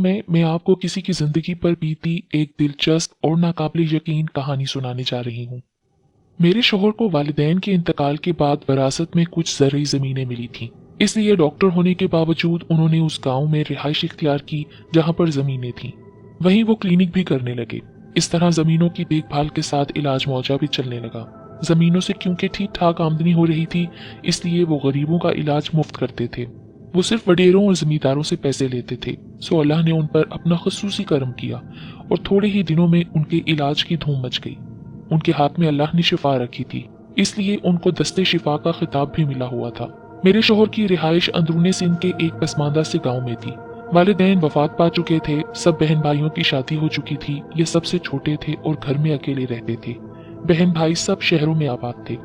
मैं आपको किसी की जिंदगी पर बीती एक दिलचस्प और नाकाबिल यकीन कहानी सुनाने जा रही हूँ। मेरे शोहर को वालिदैन के इंतकाल के बाद विरासत में कुछ ज़रई ज़मीनें मिली थीं। इसलिए डॉक्टर होने के बावजूद उन्होंने उस गांव में रिहाइश इख्तियार की जहां पर ज़मीनें थीं। वहीं वो क्लिनिक भी करने लगे। इस तरह ज़मीनों की देखभाल के साथ इलाज मुआवजा भी चलने लगा। ज़मीनों से क्योंकि ठीक ठाक आमदनी हो रही थी, इसलिए वो गरीबों का इलाज मुफ्त करते थे। वो सिर्फ वडेरों और जमींदारों से पैसे लेते थे। सो अल्लाह ने उन पर अपना खसूसी करम किया और थोड़े ही दिनों में उनके इलाज की धूम मच गई। उनके हाथ में अल्लाह ने शिफा रखी थी, इसलिए उनको दस्ते शिफा का खिताब भी मिला हुआ था। मेरे शोहर की रिहाइश अंदरूनी सिंध के एक पसमानदा से गांव में थी। वालिदैन वफात पा चुके थे, सब बहन भाइयों की शादी हो चुकी थी। ये सबसे छोटे थे और घर में अकेले रहते थे। बहन भाई सब शहरों में आबाद थे।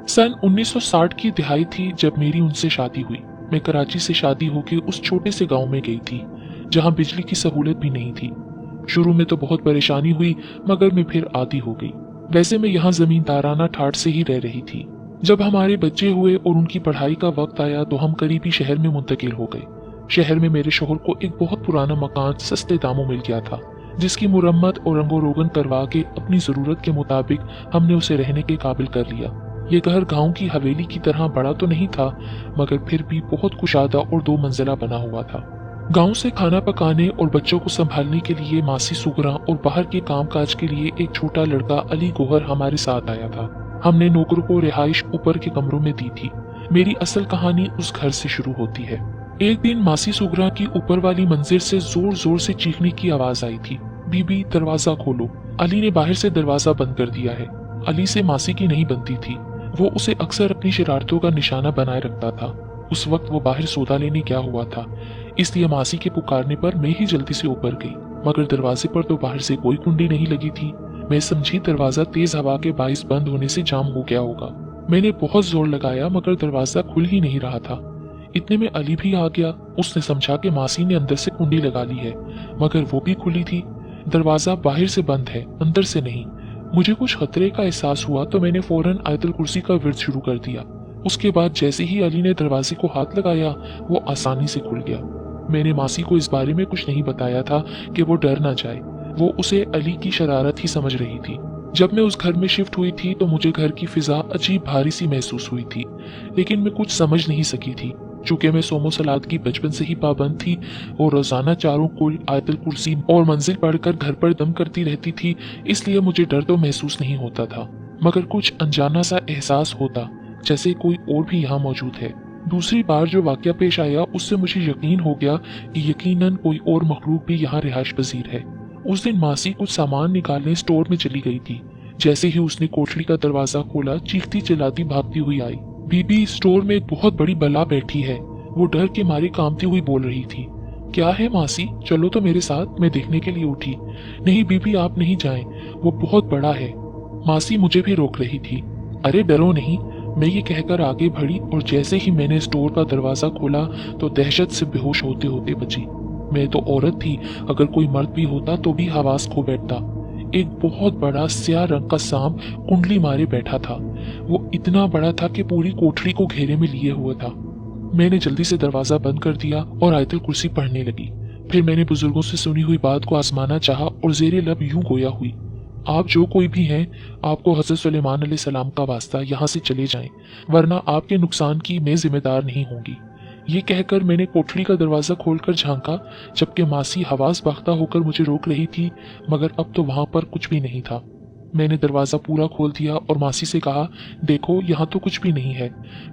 सन 1960 की दिहाई थी जब मेरी उनसे शादी हुई। मैं कराची से शादी होकर उस छोटे से गांव में गई थी, जहां बिजली की सहूलत भी नहीं थी। शुरू में तो बहुत परेशानी हुई, मगर मैं फिर आदी हो गई। वैसे मैं यहाँ जमींदाराना ठाठ से ही रह रही थी। जब हमारे बच्चे हुए और उनकी पढ़ाई का वक्त आया तो हम करीबी शहर में मुंतकिल हो गए। शहर में मेरे शोहर को एक बहुत पुराना मकान सस्ते दामों मिल गया था, जिसकी मुरम्मत और रंगो रोगन करवा के अपनी जरूरत के मुताबिक हमने उसे रहने के काबिल कर लिया। ये घर गांव की हवेली की तरह बड़ा तो नहीं था, मगर फिर भी बहुत कुशादा और 2 मंजिला बना हुआ था। गांव से खाना पकाने और बच्चों को संभालने के लिए मासी सुगरा और बाहर के कामकाज के लिए एक छोटा लड़का अली गोहर हमारे साथ आया था। हमने नौकरों को रिहाइश ऊपर के कमरों में दी थी। मेरी असल कहानी उस घर से शुरू होती है। एक दिन मासी सुगरा की ऊपर वाली मंजिल से जोर जोर से चीखने की आवाज आई थी, बीबी दरवाजा खोलो। अली ने बाहर से दरवाजा बंद कर दिया है। अली से मासी की नहीं बनती थी। वो उसे अक्सर अपनी शरारतों का निशाना बनाए रखता था। उस वक्त वो बाहर सौदा लेने गया हुआ था, इसलिए मासी के पुकारने पर मैं ही जल्दी से ऊपर गई, मगर दरवाजे पर तो बाहर से कोई कुंडी नहीं लगी थी। मैं समझी दरवाजा तेज हवा के बाइस बंद होने से जाम हो गया होगा। मैंने बहुत जोर लगाया, मगर दरवाजा खुल ही नहीं रहा था। इतने में अली भी आ गया। उसने समझा कि मासी ने अंदर से कुंडी लगा ली है, मगर वो भी खुली थी। दरवाजा बाहर से बंद है, अंदर से नहीं। मुझे कुछ खतरे का एहसास हुआ तो मैंने फौरन आयतुल कुर्सी का विर्द शुरू कर दिया। उसके बाद जैसे ही अली ने दरवाजे को हाथ लगाया, वो आसानी से खुल गया। मैंने मासी को इस बारे में कुछ नहीं बताया था कि वो डर ना जाए। वो उसे अली की शरारत ही समझ रही थी। जब मैं उस घर में शिफ्ट हुई थी तो मुझे घर की फिजा अजीब भारी सी महसूस हुई थी, लेकिन मैं कुछ समझ नहीं सकी थी। चूंकि मैं सोमो सलाद की बचपन से ही पाबंद थी और रोजाना चारों कुल आयतुल कुर्सी और मंजिल पढ़कर घर पर दम करती रहती थी, इसलिए मुझे डर तो महसूस नहीं होता था, मगर कुछ अनजाना सा एहसास होता, जैसे कोई और भी यहाँ मौजूद है। दूसरी बार जो वाकया पेश आया, उससे मुझे यकीन हो गया कि यकीनन कोई और मखलूक भी यहाँ रिहाइश पजीर है। उस दिन मासी कुछ सामान निकालने स्टोर में चली गई थी। जैसे ही उसने कोठरी का दरवाजा खोला, चीखती चिल्लाती भागती हुई आई, बीबी स्टोर में एक बहुत बड़ी बला बैठी है। वो डर के मारे कांपती हुई बोल रही थी। क्या है मासी, चलो तो मेरे साथ, मैं देखने के लिए उठी। नहीं बीबी, आप नहीं जाएं, वो बहुत बड़ा है। मासी मुझे भी रोक रही थी। अरे डरो नहीं, मैं ये कहकर आगे बढ़ी और जैसे ही मैंने स्टोर का दरवाजा खोला तो दहशत से बेहोश होते होते बची। मैं तो औरत थी, अगर कोई मर्द भी होता तो भी हवास खो बैठता। एक बहुत बड़ा स्याह रंग का सांप कुंडली मारे बैठा था। वो इतना बड़ा था कि पूरी कोठरी को घेरे में लिए हुआ था। मैंने जल्दी से दरवाजा बंद कर दिया और आयतुल कुर्सी पढ़ने लगी। फिर मैंने बुजुर्गों से सुनी हुई बात को आजमाना चाहा और ज़ेरे लब यूं गोया हुई, आप जो कोई भी हैं, आपको हज़रत सुलेमान अलैहिस्सलाम का वास्ता यहाँ से चले जाएं, वरना आपके नुकसान की मैं जिम्मेदार नहीं होंगी। ये कहकर मैंने कोठरी का दरवाजा खोलकर झांका, जबकि मासी हवास बाख्ता होकर मुझे रोक रही थी, मगर अब तो वहां पर कुछ भी नहीं था। मैंने दरवाजा पूरा खोल दिया और मासी से कहा, देखो यहाँ तो कुछ भी नहीं है।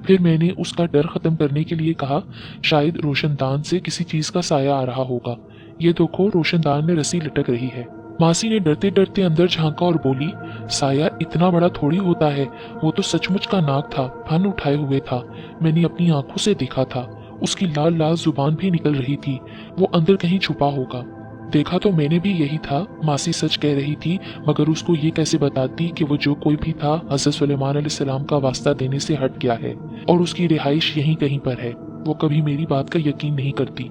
फिर मैंने उसका डर खत्म करने के लिए कहा, शायद रोशनदान से किसी चीज का साया आ रहा होगा। ये देखो, रोशनदान में रस्सी लटक रही है। मासी ने डरते डरते अंदर झांका और बोली, साया इतना बड़ा थोड़ी होता है, वो तो सचमुच का नाग था, फन उठाए हुए था। मैंने अपनी आंखों से देखा था, उसकी लाल लाल जुबान भी निकल रही थी। वो अंदर कहीं छुपा होगा। देखा तो मैंने भी यही था। मासी सच कह रही थी, मगर उसको ये कैसे बताती कि वो जो कोई भी था हज़रत सुलेमान अलैहिस्सलाम का वास्ता देने से हट गया है और उसकी रिहाइश यहीं कहीं पर है। वो कभी मेरी बात का यकीन नहीं करती।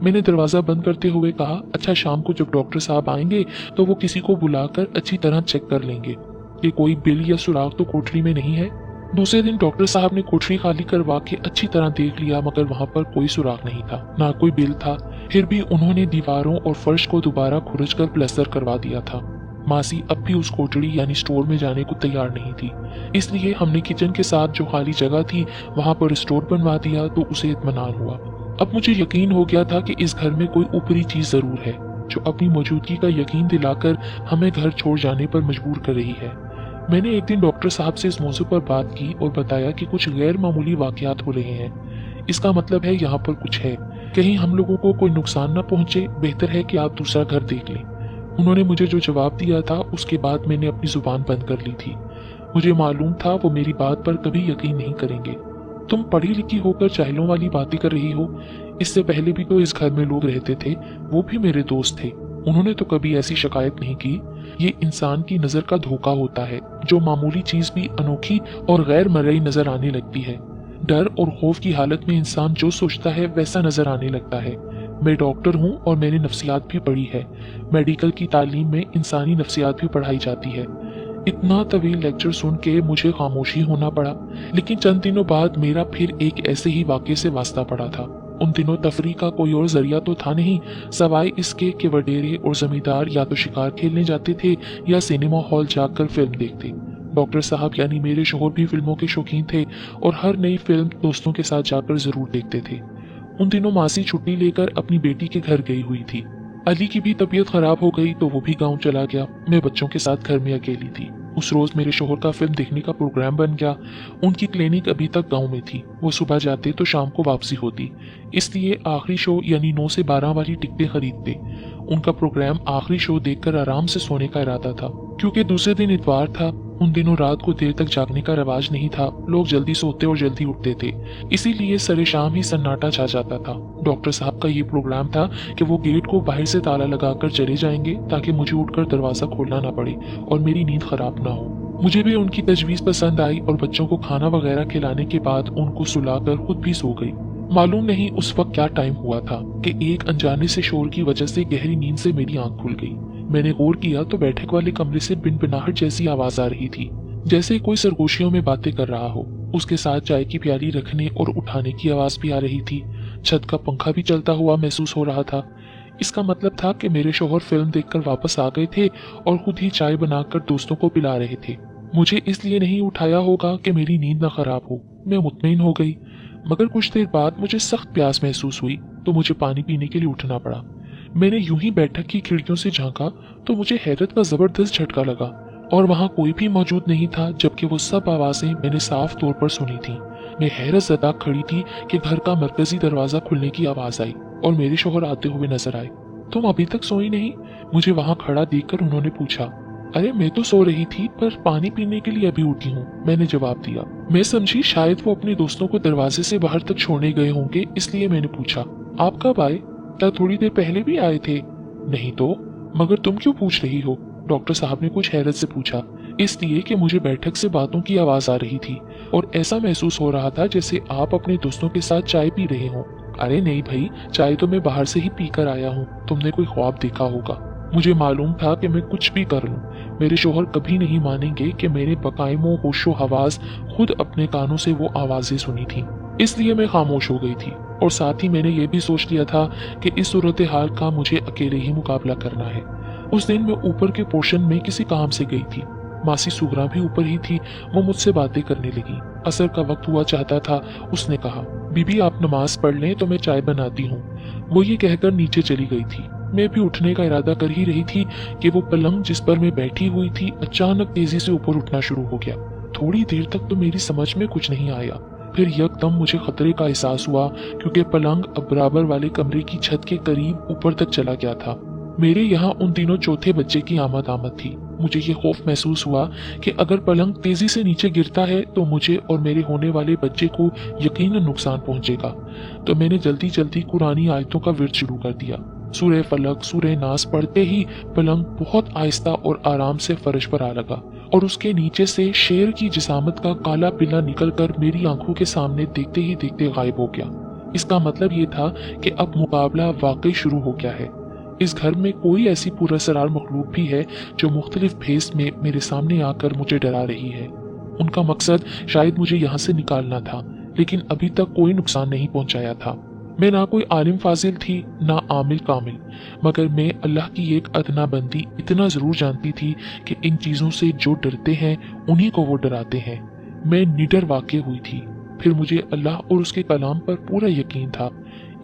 मैंने दरवाजा बंद करते हुए कहा, अच्छा शाम को जब डॉक्टर साहब आएंगे तो वो किसी को बुलाकर अच्छी तरह चेक कर लेंगे कि कोई बिल या सुराग तो कोठरी में नहीं है। दूसरे दिन डॉक्टर साहब ने कोठरी खाली करवा के अच्छी तरह देख लिया, मगर वहां पर कोई सुराग नहीं था, ना कोई बिल था। फिर भी उन्होंने दीवारों और फर्श को दोबारा खुरच कर प्लास्टर करवा दिया था। मासी अब भी उस कोठड़ी यानी स्टोर में जाने को तैयार नहीं थी, इसलिए हमने किचन के साथ जो खाली जगह थी वहां पर स्टोर बनवा दिया तो उसे इत्मीनान हुआ। अब मुझे यकीन हो गया था कि इस घर में कोई ऊपरी चीज जरूर है जो अपनी मौजूदगी का यकीन दिलाकर हमें घर छोड़ जाने पर मजबूर कर रही है। मैंने एक दिन डॉक्टर साहब से इस मौजू पर बात की और बताया कि कुछ गैर मामूली वाकयात हो रहे हैं। इसका मतलब है यहाँ पर कुछ है, कहीं हम लोगों को कोई नुकसान न पहुंचे, बेहतर है कि आप दूसरा घर देख लें। उन्होंने मुझे जो जवाब दिया था उसके बाद मैंने अपनी जुबान बंद कर ली थी। मुझे मालूम था वो मेरी बात पर कभी यकीन नहीं करेंगे। तुम पढ़ी लिखी होकर चाहलों वाली बातें कर रही हो, इससे पहले भी तो इस घर में लोग रहते थे, वो भी मेरे दोस्त थे, उन्होंने तो कभी ऐसी शिकायत नहीं की। ये इंसान की नजर का धोखा होता है, जो मामूली चीज भी अनोखी और गैर मरई नजर आने लगती है। डर और खौफ की हालत में इंसान जो सोचता है वैसा नजर आने लगता है। मैं डॉक्टर हूँ और मैंने नफ्सियात भी पढ़ी है। मेडिकल की तालीम में इंसानी नफ्सियात भी पढ़ाई जाती है। इतना तवील लेक्चर सुन के मुझे खामोशी होना पड़ा, लेकिन चंद दिनों बाद मेरा फिर एक ऐसे ही वाक़े से वास्ता पड़ा था। उन दिनों तफरी का कोई और जरिया तो था नहीं, सवाए इसके कि वडेरे और जमींदार या तो शिकार खेलने जाते थे या सिनेमा हॉल जाकर फिल्म देखते। डॉक्टर साहब यानी मेरे शोहर भी फिल्मों के शौकीन थे और हर नई फिल्म दोस्तों के साथ जाकर जरूर देखते थे। उन दिनों मासी छुट्टी लेकर अपनी बेटी के घर गई हुई थी। अली की भी तबीयत खराब हो गई तो वो भी गांव चला गया। मैं बच्चों के साथ घर में अकेली थी। उस रोज मेरे शोहर का फिल्म देखने का प्रोग्राम बन गया। उनकी क्लिनिक अभी तक गांव में थी, वो सुबह जाते तो शाम को वापसी होती, इसलिए आखिरी शो यानी 9 से 12 वाली टिकटें खरीदते। उनका प्रोग्राम आखिरी शो देखकर आराम से सोने का इरादा था, क्योंकि दूसरे दिन इतवार था। उन दिनों रात को देर तक जागने का रिवाज नहीं था, लोग जल्दी सोते और जल्दी उठते थे, इसीलिए सरे शाम ही सन्नाटा छा जाता था। डॉक्टर साहब का ये प्रोग्राम था कि वो गेट को बाहर से ताला लगाकर चले जाएंगे ताकि मुझे उठकर दरवाजा खोलना ना पड़े और मेरी नींद खराब ना हो। मुझे भी उनकी तजवीज पसंद आई और बच्चों को खाना वगैरह खिलाने के बाद उनको सुलाकर खुद भी सो गई। मालूम नहीं उस वक्त क्या टाइम हुआ था कि एक अनजाने से शोर की वजह से गहरी नींद से मेरी आंख खुल गई। मैंने गौर किया तो बैठक वाले कमरे से बिनबिनाहट जैसी आवाज आ रही थी, जैसे कोई सरगोशियों में बातें कर रहा हो। उसके साथ चाय की प्याली रखने और उठाने की आवाज भी आ रही थी। छत का पंखा भी चलता हुआ महसूस हो रहा था। इसका मतलब था कि मेरे शौहर फिल्म देखकर वापस आ गए थे और खुद ही चाय बनाकर दोस्तों को पिला रहे थे। मुझे इसलिए नहीं उठाया होगा कि मेरी नींद न खराब हो। मैं मुतमईन हो गई, मगर कुछ देर बाद मुझे सख्त प्यास महसूस हुई तो मुझे पानी पीने के लिए उठना पड़ा। मैंने यूं ही बैठक की खिड़कियों से झांका तो मुझे हैरत का जबरदस्त झटका लगा और वहां कोई भी मौजूद नहीं था, जबकि वो सब आवाजें मैंने साफ तौर पर सुनी थी। मैं हैरत ज़दा खड़ी थी कि घर का मरकजी दरवाजा खुलने की आवाज आई और मेरे शौहर आते हुए नजर आए। तुम अभी तक सोई नहीं? मुझे वहां खड़ा देखकर उन्होंने पूछा। अरे मैं तो सो रही थी, पर पानी पीने के लिए अभी उठी हूँ, मैंने जवाब दिया। मैं समझी शायद वो अपने दोस्तों को दरवाजे से बाहर तक छोड़ने गए होंगे, इसलिए मैंने पूछा, आप कब आए? क्या थोड़ी देर पहले भी आए थे? नहीं तो, मगर तुम क्यों पूछ रही हो? डॉक्टर साहब ने कुछ हैरत से पूछा। इसलिए कि मुझे बैठक से बातों की आवाज आ रही थी और ऐसा महसूस हो रहा था जैसे आप अपने दोस्तों के साथ चाय पी रहे हो। अरे नहीं भाई, चाय तो मैं बाहर से ही पीकर आया हूँ, तुमने कोई ख्वाब देखा होगा। मुझे मालूम था कि मैं कुछ भी कर लूं, मेरे शोहर कभी नहीं मानेंगे कि मैंने बकायमो होशो हवास खुद अपने कानों से वो आवाजें सुनी थी। इसलिए मैं खामोश हो गई थी और साथ ही मैंने ये भी सोच लिया था कि इस सूरत हाल का मुझे अकेले ही मुकाबला करना है। उस दिन मैं ऊपर के पोर्शन में किसी काम से गई थी। मासी सुगरा भी ऊपर ही थी, वो मुझसे बातें करने लगी। असर का वक्त हुआ चाहता था। उसने कहा, बीबी आप नमाज पढ़ लें तो मैं चाय बनाती हूँ। वो ये कहकर नीचे चली गई थी। मैं भी उठने का इरादा कर ही रही थी कि वो पलंग जिस पर मैं बैठी हुई थी अचानक तेजी से ऊपर उठना शुरू हो गया। थोड़ी देर तक तो मेरी समझ में कुछ नहीं आया, फिर यकदम मुझे खतरे का एहसास हुआ, क्योंकि पलंग अब बराबर वाले कमरे की छत के करीब ऊपर तक चला गया था। मेरे यहाँ उन दिनों चौथे बच्चे की आमद थी। मुझे ये खौफ महसूस हुआ कि अगर पलंग तेजी से नीचे गिरता है तो मुझे और मेरे होने वाले बच्चे को यकीनन नुकसान पहुंचेगा। तो मैंने जल्दी जल्दी कुरानी आयतों का विर्द शुरू कर दिया। सूरह फलक, सूरह नास पढ़ते ही पलंग बहुत आहिस्ता और आराम से फर्श पर आ लगा और उसके नीचे से शेर की जिसामत का काला पिल्ला निकलकर मेरी आंखों के सामने देखते ही देखते गायब हो गया। इसका मतलब ये था कि अब मुकाबला वाकई शुरू हो गया है। इस घर में कोई ऐसी पुरअसरार मखलूक भी है जो मुख्तलिफ भेस में मेरे सामने आकर मुझे डरा रही है। उनका मकसद शायद मुझे यहाँ से निकालना था, लेकिन अभी तक कोई नुकसान नहीं पहुंचाया था। मैं ना कोई आलिम फाजिल थी ना आमिल कामिल, मगर मैं अल्लाह की एक अदना बंदी इतना जरूर जानती थी कि इन चीजों से जो डरते हैं उन्हीं को वो डराते हैं। मैं निडर वाक़ई हुई थी। फिर मुझे अल्लाह और उसके कलाम पर पूरा यकीन था,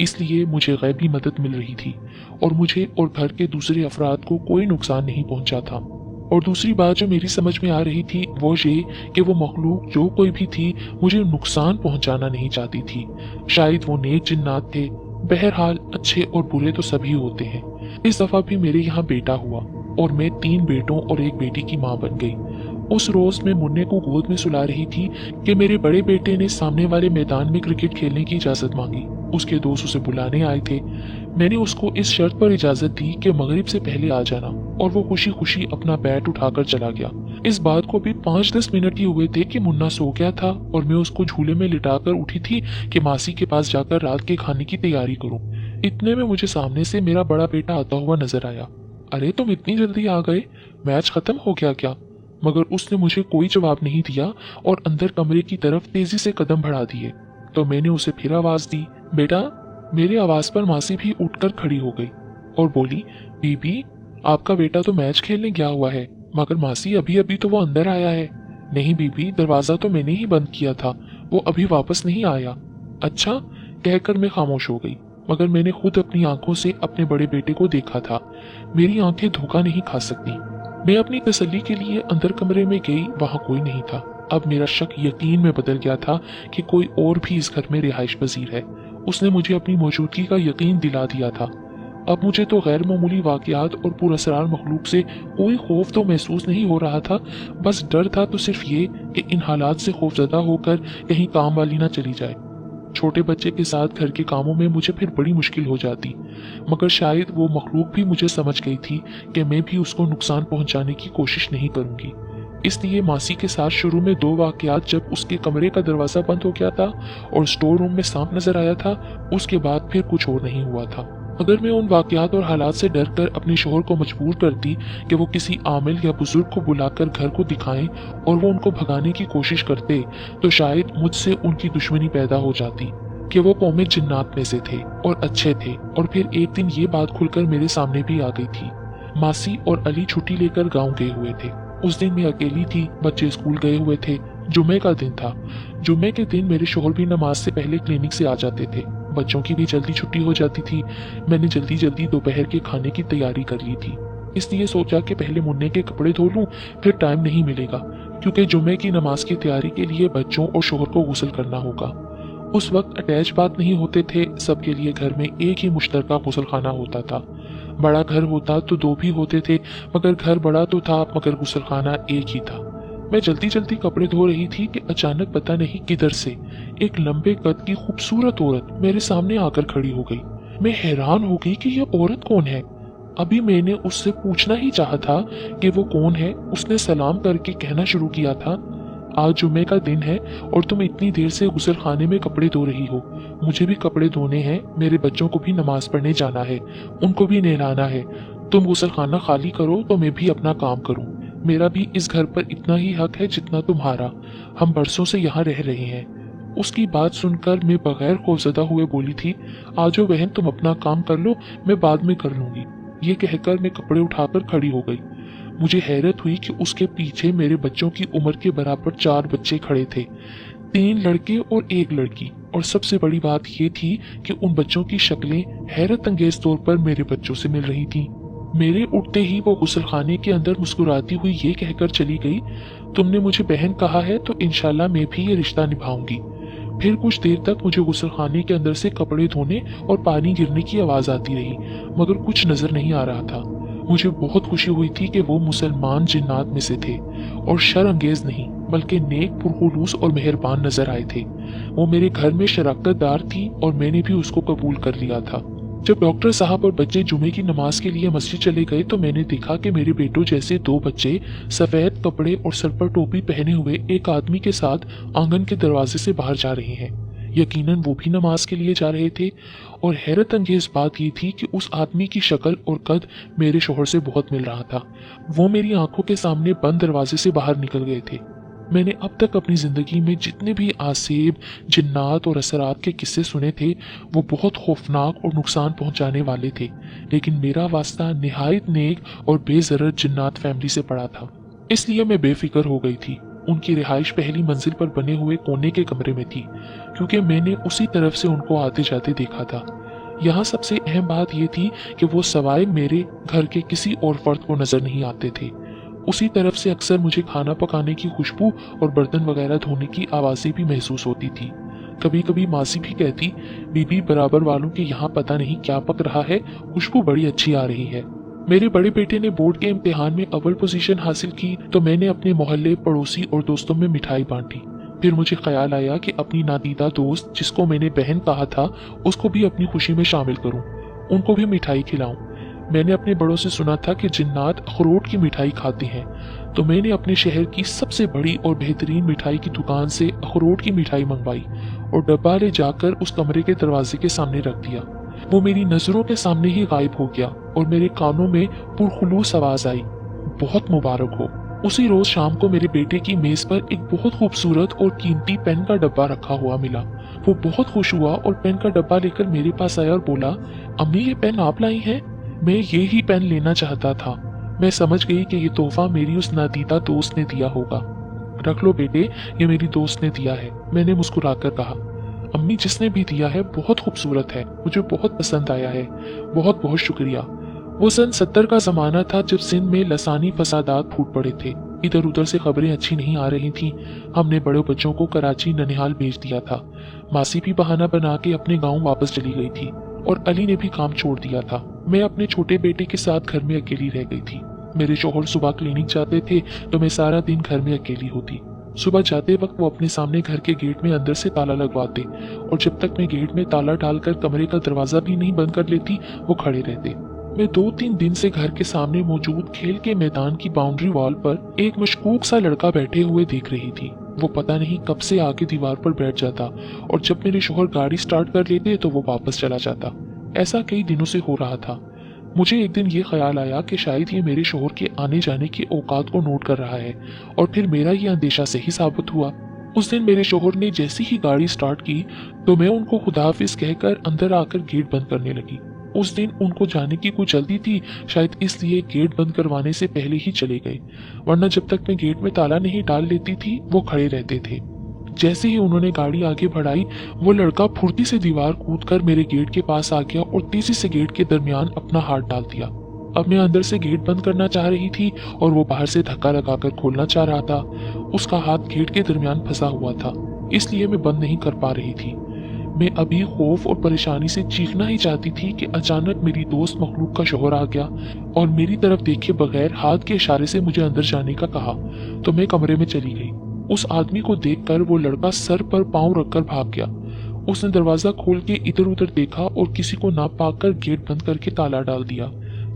इसलिए मुझे गैबी मदद मिल रही थी और मुझे और घर के दूसरे अफराद को कोई नुकसान नहीं पहुंचा था। और दूसरी बात जो मेरी समझ में आ रही थी वो ये कि वो मखलूक जो कोई भी थी मुझे नुकसान पहुंचाना नहीं चाहती थी। शायद वो नेक जिन्नात थे। बहरहाल अच्छे और बुरे तो सभी होते हैं। इस दफा भी मेरे यहाँ बेटा हुआ और मैं 3 बेटों और 1 बेटी की माँ बन गई। उस रोज मैं मुन्ने को गोद में सुला रही थी कि मेरे बड़े बेटे ने सामने वाले मैदान में क्रिकेट खेलने की इजाजत मांगी। उसके दोस्त उसे बुलाने आए थे। मैंने उसको इस शर्त पर इजाजत दी कि मगरिब से पहले आ जाना, और वो खुशी खुशी अपना बैट उठाकर चला गया। इस बात को भी 5-10 मिनट ही हुए थे कि मुन्ना सो गया था और मैं उसको झूले में लिटाकर उठी थी कि मासी के पास जाकर रात के खाने की तैयारी करूं। इतने में मुझे सामने से मेरा बड़ा बेटा आता हुआ नजर आया। अरे तुम इतनी जल्दी आ गए, मैच खत्म हो गया क्या? मगर उसने मुझे कोई जवाब नहीं दिया और अंदर कमरे की तरफ तेजी से कदम बढ़ा दिए। तो मैंने उसे फिर आवाज दी, बेटा। मेरी आवाज पर मासी भी उठकर खड़ी हो गई और बोली, बीबी आपका बेटा तो मैच खेलने गया हुआ है, मगर मासी अभी अभी तो वो अंदर आया है। नहीं बीबी, दरवाजा तो मैंने ही बंद किया था, वो अभी वापस नहीं आया। अच्छा, कहकर मैं खामोश हो गई, मगर मैंने खुद अपनी आंखों से अपने बड़े बेटे को देखा था। मेरी आंखें धोखा नहीं खा सकती। मैं अपनी तसल्ली के लिए अंदर कमरे में गई, वहां कोई नहीं था। अब मेरा शक यकीन में बदल गया था कि कोई और भी इस घर में रिहाइश पजीर है। उसने मुझे अपनी मौजूदगी का यकीन दिला दिया था। अब मुझे तो गैर मामूली वाकयात और पुरअसरार मखलूक से कोई खौफ तो महसूस नहीं हो रहा था, बस डर था तो सिर्फ ये कि इन हालात से खौफजदा होकर कहीं काम वाली ना चली जाए। छोटे बच्चे के साथ घर के कामों में मुझे फिर बड़ी मुश्किल हो जाती, मगर शायद वो मखलूक भी मुझे समझ गई थी कि मैं भी उसको नुकसान पहुंचाने की कोशिश नहीं करूंगी। इसलिए मासी के साथ शुरू में 2 वाकयात, जब उसके कमरे का दरवाजा बंद हो गया था और स्टोर रूम में सांप नजर आया था, उसके बाद फिर कुछ और नहीं हुआ था। अगर मैं उन वाकयात और हालात से डर कर अपने शोहर को मजबूर करती कि वो किसी आमिल या बुजुर्ग को बुलाकर घर को दिखाएं और वो उनको भगाने की कोशिश करते, तो शायद मुझसे उनकी दुश्मनी पैदा हो जाती कि वो कौमे जिन्नात में से थे और अच्छे थे। और फिर एक दिन ये बात खुलकर मेरे सामने भी आ गई थी। मासी और अली छुट्टी लेकर गाँव गए हुए थे। उस दिन मैं अकेली थी, बच्चे स्कूल गए हुए थे। जुमे का दिन था। जुमे के दिन मेरे शोहर भी नमाज से पहले क्लिनिक से आ जाते थे। बच्चों की भी जल्दी छुट्टी हो जाती थी। मैंने जल्दी जल्दी दोपहर के खाने की तैयारी कर ली थी, इसलिए सोचा कि पहले मुन्ने के कपड़े धो लूं, फिर टाइम नहीं मिलेगा, क्योंकि जुमे की नमाज की तैयारी के लिए बच्चों और शोहर को गुस्ल करना होगा। उस वक्त अटैच बात नहीं होते थे, सबके लिए घर में एक ही मुश्तरका गुस्ल खाना होता था। बड़ा घर होता तो 2 भी होते थे, मगर घर बड़ा तो था मगर गुस्ल खाना एक ही था। मैं जल्दी जल्दी कपड़े धो रही थी कि अचानक पता नहीं किधर से एक लंबे कद की खूबसूरत औरत मेरे सामने आकर खड़ी हो गई। मैं हैरान हो गई कि यह औरत कौन है। अभी मैंने उससे पूछना ही चाहा था कि वो कौन है, उसने सलाम करके कहना शुरू किया था, आज जुमे का दिन है और तुम इतनी देर से गुस्ल खाने में कपड़े धो रही हो। मुझे भी कपड़े धोने हैं, मेरे बच्चों को भी नमाज पढ़ने जाना है, उनको भी नहलाना है। तुम गुस्ल खाना खाली करो तो मैं भी अपना काम करूं। मेरा भी इस घर पर इतना ही हक है जितना तुम्हारा। हम बरसों से यहाँ रह रहे हैं। उसकी बात सुनकर मैं बगैर खौफजदा हुए बोली थी, आजो बहन तुम अपना काम कर लो, मैं बाद में कर लूंगी। ये कहकर मैं कपड़े उठाकर खड़ी हो गई। मुझे हैरत हुई कि उसके पीछे मेरे बच्चों की उम्र के बराबर 4 बच्चे खड़े थे, 3 लड़के और 1 लड़की। और सबसे बड़ी बात ये थी कि उन बच्चों की शक्लें हैरत अंगेज तौर पर मेरे बच्चों से मिल रही थीं। मेरे उठते ही वो गुस्ल खाने के अंदर मुस्कुराती हुई ये कहकर चली गई, तुमने मुझे बहन कहा है तो इंशाल्लाह मैं भी ये रिश्ता निभाऊंगी। फिर कुछ देर तक मुझे गुस्ल खाने के अंदर से कपड़े धोने और पानी गिरने की आवाज आती रही, मगर कुछ नजर नहीं आ रहा था। मुझे बहुत खुशी हुई थी कि वो मुसलमान जिन्नात में से थे और शर अंगेज नहीं बल्कि नेक, पुरखुलूस और मेहरबान नजर आए थे। वो मेरे घर में शराकतदार थी और मैंने भी उसको कबूल कर लिया था। जब डॉक्टर साहब और बच्चे जुमे की नमाज के लिए मस्जिद चले गए तो मैंने देखा कि मेरे बेटों जैसे 2 बच्चे सफेद कपड़े और सर पर टोपी पहने हुए एक आदमी के साथ आंगन के दरवाजे से बाहर जा रहे हैं। यकीनन वो भी नमाज के लिए जा रहे थे, और हैरत अंगेज बात ये थी कि उस आदमी की शक्ल और कद मेरे शोहर से बहुत मिल रहा था। वो मेरी आंखों के सामने बंद दरवाजे से बाहर निकल गए थे। میں نے اب تک اپنی زندگی میں جتنے بھی آسیب، جنات اور اثرات کے قصے سنے تھے وہ بہت خوفناک اور نقصان پہنچانے والے تھے، لیکن میرا واسطہ نہایت نیک اور بے ضرر جنات فیملی سے پڑا تھا، اس لیے میں بے فکر ہو گئی تھی۔ ان کی رہائش پہلی منزل پر بنے ہوئے کونے کے کمرے میں تھی، کیونکہ میں نے اسی طرف سے ان کو آتے جاتے دیکھا تھا۔ یہاں سب سے اہم بات یہ تھی کہ وہ سوائے میرے گھر کے کسی اور فرد کو نظر نہیں آتے تھے۔ اسی طرف سے اکثر مجھے کھانا پکانے کی خوشبو اور برتن وغیرہ دھونے کی آوازیں بھی محسوس ہوتی تھی۔ کبھی کبھی ماسی بھی کہتی، بی بی برابر والوں کے یہاں پتہ نہیں کیا پک رہا ہے، خوشبو بڑی اچھی آ رہی ہے۔ میرے بڑے بیٹے نے بورڈ کے امتحان میں اول پوزیشن حاصل کی تو میں نے اپنے محلے، پڑوسی اور دوستوں میں مٹھائی بانٹی۔ پھر مجھے خیال آیا کہ اپنی نادیدہ دوست جس کو میں نے بہن کہا تھا اس کو بھی اپنی خوشی میں شامل کروں، ان کو بھی مٹھائی کھلاؤں۔ میں نے اپنے بڑوں سے سنا تھا کہ جنات اخروٹ کی مٹھائی کھاتے ہیں، تو میں نے اپنے شہر کی سب سے بڑی اور بہترین مٹھائی کی دکان سے اخروٹ کی مٹھائی منگوائی اور ڈبہ لے جا کر اس کمرے کے دروازے کے سامنے رکھ دیا۔ وہ میری نظروں کے سامنے ہی غائب ہو گیا اور میرے کانوں میں پرخلوص آواز آئی، بہت مبارک ہو۔ اسی روز شام کو میرے بیٹے کی میز پر ایک بہت خوبصورت اور قیمتی پین کا ڈبہ رکھا ہوا ملا۔ وہ بہت خوش ہوا اور پین کا ڈبہ لے کر میرے پاس آیا اور بولا، امی یہ پین آپ لائی ہیں؟ میں یہی پین لینا چاہتا تھا۔ میں سمجھ گئی کہ یہ تحفہ میری اس نادیدہ دوست نے دیا ہوگا۔ رکھ لو بیٹے، یہ میری دوست نے دیا ہے، میں نے مسکرا کر کہا۔ امی جس نے بھی دیا ہے بہت خوبصورت ہے، مجھے بہت پسند آیا ہے، بہت بہت شکریہ۔ وہ سن 70 کا زمانہ تھا جب سندھ میں لسانی فسادات پھوٹ پڑے تھے، ادھر ادھر سے خبریں اچھی نہیں آ رہی تھیں۔ ہم نے بڑے بچوں کو کراچی، ننہال بھیج دیا تھا۔ ماسی بھی بہانہ بنا کے اپنے گاؤں واپس چلی گئی تھی اور علی نے بھی کام چھوڑ دیا تھا۔ میں اپنے چھوٹے بیٹے کے ساتھ گھر میں اکیلی رہ گئی تھی۔ میرے شوہر صبح کلینک جاتے تھے تو میں سارا دن گھر میں اکیلی ہوتی۔ صبح جاتے وقت وہ اپنے سامنے گھر کے گیٹ میں اندر سے تالا لگواتے اور جب تک میں گیٹ میں تالا ڈال کر کمرے کا دروازہ بھی نہیں بند کر لیتی وہ کھڑے رہتے۔ میں 2-3 دن سے گھر کے سامنے موجود کھیل کے میدان کی باؤنڈری وال پر ایک مشکوک سا لڑکا بیٹھے ہوئے دیکھ رہی تھی۔ وہ پتہ نہیں کب سے آگے دیوار پر بیٹھ جاتا اور جب میرے شوہر گاڑی سٹارٹ کر لیتے تو وہ واپس چلا جاتا۔ ایسا کئی دنوں سے ہو رہا تھا۔ مجھے ایک دن یہ خیال آیا کہ شاید یہ میرے شوہر کے آنے جانے کے اوقات کو نوٹ کر رہا ہے، اور پھر میرا یہ اندیشہ صحیح ثابت ہوا۔ اس دن میرے شوہر نے جیسی ہی گاڑی سٹارٹ کی تو میں ان کو خدا حافظ کہہ کر اندر آ کر گیٹ بند کرنے لگی۔ اس دن ان کو جانے کی کوئی جلدی تھی، شاید اس لیے گیٹ بند کروانے سے پہلے ہی چلے گئے، ورنہ جب تک میں گیٹ میں تالا نہیں ڈال لیتی تھی وہ کھڑے رہتے تھے۔ جیسے ہی انہوں نے گاڑی آگے بڑھائی وہ لڑکا پھرتی سے دیوار کود کر میرے گیٹ کے پاس آ گیا اور تیزی سے گیٹ کے درمیان اپنا ہاتھ ڈال دیا۔ اب میں اندر سے گیٹ بند کرنا چاہ رہی تھی اور وہ باہر سے دھکا لگا کر کھولنا چاہ رہا تھا۔ اس کا ہاتھ گیٹ کے درمیان پھنسا ہوا تھا، اس لیے میں بند نہیں کر پا رہی تھی۔ میں ابھی خوف اور پریشانی سے چیخنا ہی چاہتی تھی کہ اچانک میری دوست مخلوق کا شوہر آ گیا اور میری طرف دیکھے بغیر ہاتھ کے اشارے سے مجھے اندر جانے کا کہا، تو میں کمرے میں چلی گئی۔ اس آدمی کو دیکھ کر وہ لڑکا سر پر پاؤں رکھ کر بھاگ گیا۔ اس نے دروازہ کھول کے ادھر ادھر دیکھا اور کسی کو نہ پا کر گیٹ بند کر کے تالا ڈال دیا،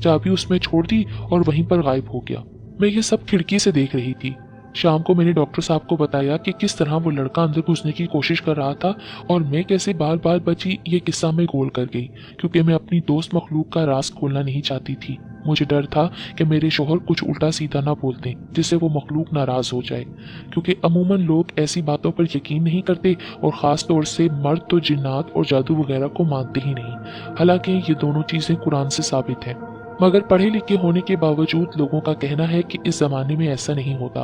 چابی اس میں چھوڑ دی اور وہیں پر غائب ہو گیا۔ میں یہ سب کھڑکی سے دیکھ رہی تھی۔ شام کو میں نے ڈاکٹر صاحب کو بتایا کہ کس طرح وہ لڑکا اندر گھسنے کی کوشش کر رہا تھا اور میں کیسے بار بار بچی، یہ قصہ میں گول کر گئی کیونکہ میں اپنی دوست مخلوق کا راز کھولنا نہیں چاہتی تھی۔ مجھے ڈر تھا کہ میرے شوہر کچھ الٹا سیدھا نہ بول دیں جس سے وہ مخلوق ناراض ہو جائے، کیونکہ عموماً لوگ ایسی باتوں پر یقین نہیں کرتے اور خاص طور سے مرد تو جنات اور جادو وغیرہ کو مانتے ہی نہیں، حالانکہ یہ دونوں چیزیں قرآن سے ثابت ہیں۔ مگر پڑھے لکھے ہونے کے باوجود لوگوں کا کہنا ہے کہ اس زمانے میں ایسا نہیں ہوتا۔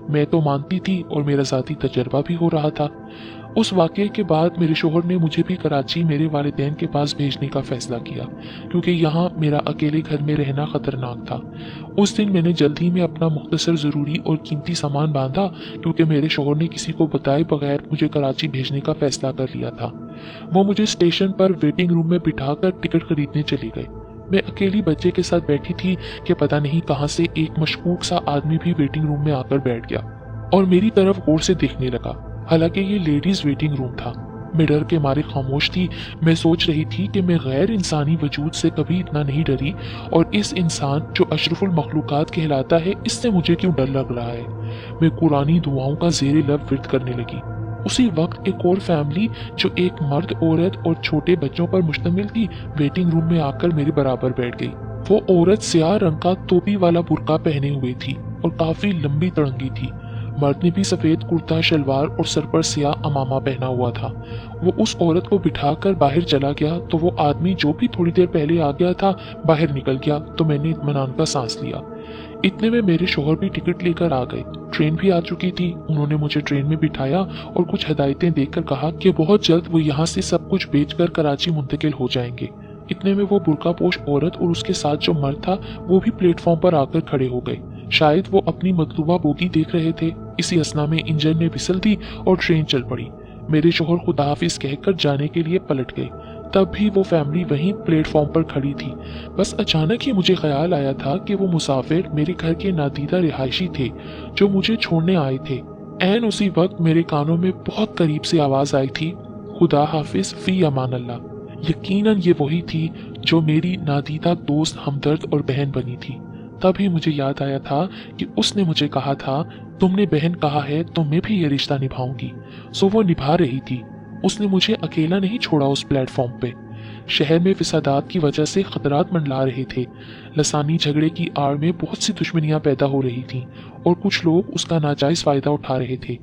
میں تو مانتی تھی اور میرا ذاتی تجربہ بھی ہو رہا تھا۔ اس واقعے کے بعد میرے شوہر نے مجھے بھی کراچی میرے والدین کے پاس بھیجنے کا فیصلہ کیا، کیونکہ یہاں میرا اکیلے گھر میں رہنا خطرناک تھا۔ اس دن میں نے جلدی میں اپنا مختصر ضروری اور قیمتی سامان باندھا، کیونکہ میرے شوہر نے کسی کو بتائے بغیر مجھے کراچی بھیجنے کا فیصلہ کر لیا تھا۔ وہ مجھے اسٹیشن پر ویٹنگ روم میں بٹھا کر ٹکٹ خریدنے چلے گئے۔ میں اکیلی بچے کے ساتھ بیٹھی تھی کہ پتہ نہیں کہاں سے ایک مشکوک سا آدمی بھی ویٹنگ روم میں آ کر بیٹھ گیا اور میری طرف غور سے دیکھنے لگا، حالانکہ یہ لیڈیز ویٹنگ روم تھا۔ میں ڈر کے مارے خاموش تھی۔ میں سوچ رہی تھی کہ میں غیر انسانی وجود سے کبھی اتنا نہیں ڈری، اور اس انسان جو اشرف المخلوقات کہلاتا ہے اس سے مجھے کیوں ڈر لگ رہا ہے۔ میں قرآنی دعاؤں کا زیر لب ورد کرنے لگی۔ اسی وقت ایک اور فیملی جو ایک مرد، عورت اور چھوٹے بچوں پر مشتمل تھی ویٹنگ روم میں آ کر میرے برابر بیٹھ گئی۔ وہ عورت سیاہ رنگ کا ٹوپی والا برقع پہنے ہوئے تھی اور کافی لمبی تڑنگی تھی۔ मर्द ने भी सफेद कुर्ता शलवार और सर पर सियाह अमामा पहना हुआ था। वो उस औरत को बिठाकर बाहर चला गया तो वो आदमी जो भी थोड़ी देर पहले आ गया था बाहर निकल गया तो मैंने इत्मीनान का सांस लिया। इतने में मेरे शोहर भी टिकट लेकर आ गए। ट्रेन भी आ चुकी थी। उन्होंने मुझे ट्रेन में बिठाया और कुछ हदायतें देकर कहा कि बहुत जल्द वो यहाँ से सब कुछ बेचकर कराची मुंतकिल हो जाएंगे। इतने में वो बुर्कापोश औरत और उसके साथ जो मर्द था वो भी प्लेटफॉर्म पर आकर खड़े हो गए। शायद वो अपनी मतलूबा बोगी देख रहे थे। इसी असना में इंजन ने विसल दी और ट्रेन चल पड़ी। मेरे शोहर खुदा हाफिज कहकर जाने के लिए पलट गए। तब भी वो फैमिली वहीं प्लेटफॉर्म पर खड़ी थी। बस अचानक ही मुझे ख्याल आया था कि वो मुसाफिर मेरे घर के नादीदा रिहायशी थे जो मुझे छोड़ने आए थे। ऐन उसी वक्त मेरे कानों में बहुत करीब से आवाज आई थी, खुदा हाफिज फी अमान अल्लाह। यकीनन ये वही थी जो मेरी नादीदा दोस्त हमदर्द और बहन बनी थी। तभी मुझे याद आया था कि उसने मुझे कहा था, तुमने बहन कहा है तो मैं भी ये रिश्ता निभाऊंगी। सो वो निभा रही थी। उसने मुझे अकेला नहीं छोड़ा उस प्लेटफॉर्म पे। शहर में फिसादात की वजह से खतरात मंडला रहे थे। लसानी झगड़े की आड़ में बहुत सी दुश्मनियां पैदा हो रही थीं और कुछ लोग उसका नाजायज फायदा उठा रहे थे।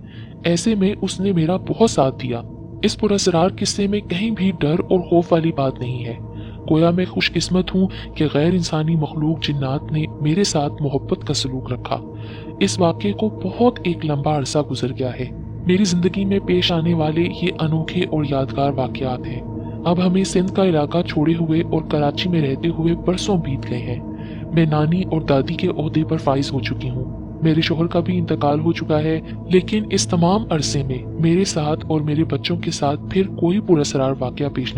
ऐसे में उसने मेरा बहुत साथ दिया। इस पुरअसरार किस्से में कहीं भी डर और खौफ वाली बात नहीं है। गोया मैं खुशकिस्मत हूँ कि गैर इंसानी मखलूक जिन्नात ने मेरे साथ मोहब्बत का सलूक रखा। इस वाक़े को बहुत एक लंबा अरसा गुजर गया है। मेरी जिंदगी में पेश आने वाले ये अनोखे और यादगार वाक़यात हैं। अब हमें सिंध का इलाका छोड़े हुए और कराची में रहते हुए बरसों बीत गए हैं। मैं नानी और दादी के ओहदे पर फाइज हो चुकी हूँ। मेरे शोहर का भी इंतकाल हो चुका है, लेकिन इस तमाम अरसे में मेरे साथ और मेरे बच्चों के साथ फिर कोई पुरअसरार वाक़या पेश